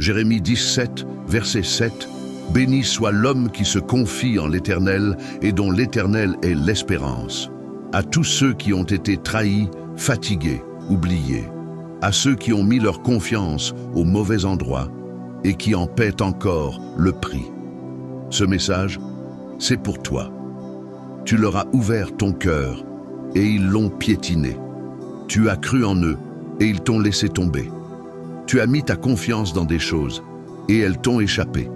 Jérémie 17, verset 7, « Béni soit l'homme qui se confie en l'Éternel et dont l'Éternel est l'espérance. À tous ceux qui ont été trahis, fatigués, oubliés, à ceux qui ont mis leur confiance au mauvais endroit et qui en paient encore le prix. » Ce message, c'est pour toi. Tu leur as ouvert ton cœur et ils l'ont piétiné. Tu as cru en eux et ils t'ont laissé tomber. Tu as mis ta confiance dans des choses et elles t'ont échappé.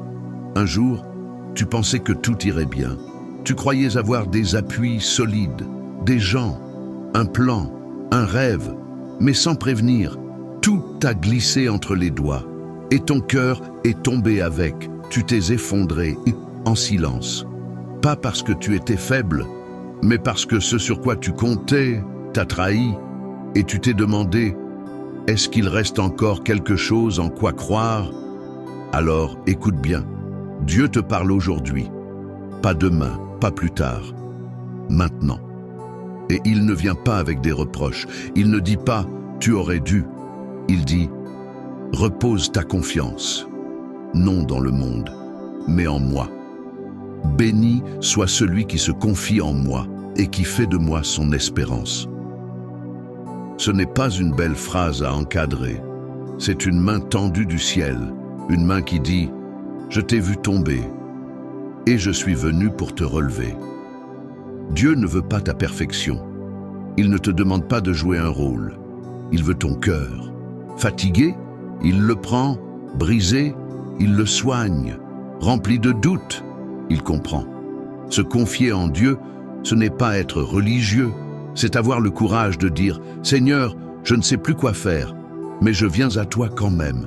Un jour, tu pensais que tout irait bien. Tu croyais avoir des appuis solides, des gens, un plan, un rêve, mais sans prévenir, tout t'a glissé entre les doigts et ton cœur est tombé avec. Tu t'es effondré en silence. Pas parce que tu étais faible, mais parce que ce sur quoi tu comptais t'a trahi et tu t'es demandé « Est-ce qu'il reste encore quelque chose en quoi croire ?» Alors écoute bien, Dieu te parle aujourd'hui, pas demain, pas plus tard, maintenant. Et il ne vient pas avec des reproches, il ne dit pas « tu aurais dû », il dit « repose ta confiance, non dans le monde, mais en moi. Béni soit celui qui se confie en moi et qui fait de moi son espérance. » Ce n'est pas une belle phrase à encadrer, c'est une main tendue du ciel, une main qui dit « Je t'ai vu tomber et je suis venu pour te relever. » Dieu ne veut pas ta perfection, il ne te demande pas de jouer un rôle, il veut ton cœur. Fatigué, il le prend, brisé, il le soigne, rempli de doutes, il comprend. Se confier en Dieu, ce n'est pas être religieux, c'est avoir le courage de dire « Seigneur, je ne sais plus quoi faire, mais je viens à toi quand même. »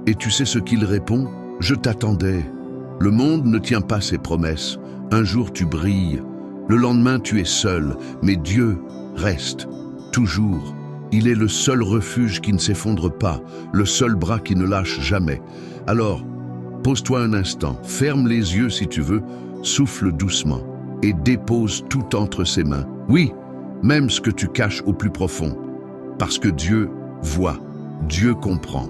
Et tu sais ce qu'il répond ? « Je t'attendais. Le monde ne tient pas ses promesses. Un jour tu brilles, le lendemain tu es seul, mais Dieu reste, toujours. Il est le seul refuge qui ne s'effondre pas, le seul bras qui ne lâche jamais. Alors, pose-toi un instant, ferme les yeux si tu veux, souffle doucement et dépose tout entre ses mains. Oui, même ce que tu caches au plus profond, parce que Dieu voit, Dieu comprend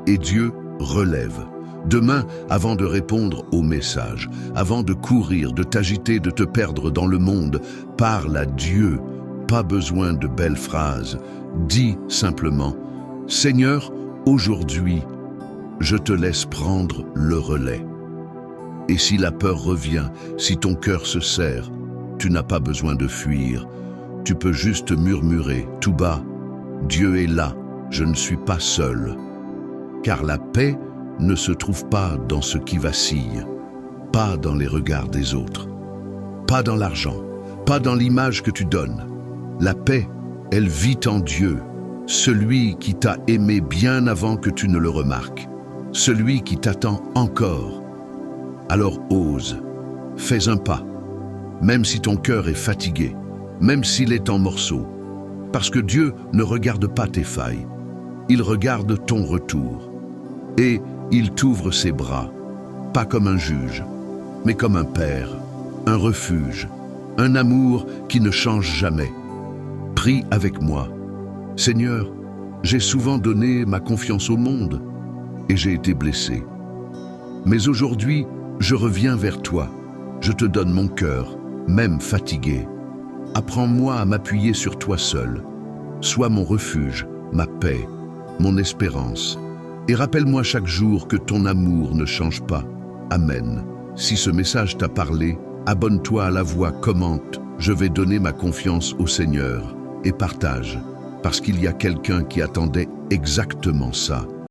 et Dieu relève. Demain, avant de répondre au message, avant de courir, de t'agiter, de te perdre dans le monde, parle à Dieu. Pas besoin de belles phrases. Dis simplement « Seigneur, aujourd'hui, je te laisse prendre le relais. » Et si la peur revient, si ton cœur se serre, tu n'as pas besoin de fuir. Tu peux juste murmurer tout bas « Dieu est là, je ne suis pas seul. » Car la paix ne se trouve pas dans ce qui vacille, pas dans les regards des autres, pas dans l'argent, pas dans l'image que tu donnes. La paix, elle vit en Dieu, celui qui t'a aimé bien avant que tu ne le remarques, celui qui t'attend encore. Alors ose, fais un pas, même si ton cœur est fatigué, même s'il est en morceaux, parce que Dieu ne regarde pas tes failles, il regarde ton retour. Et il t'ouvre ses bras, pas comme un juge, mais comme un père, un refuge, un amour qui ne change jamais. Prie avec moi. Seigneur, j'ai souvent donné ma confiance au monde et j'ai été blessé. Mais aujourd'hui, je reviens vers toi. Je te donne mon cœur, même fatigué. Apprends-moi à m'appuyer sur toi seul. Sois mon refuge, ma paix, mon espérance. Et rappelle-moi chaque jour que ton amour ne change pas. Amen. Si ce message t'a parlé, abonne-toi à la voix, commente. Je vais donner ma confiance au Seigneur et partage, parce qu'il y a quelqu'un qui attendait exactement ça.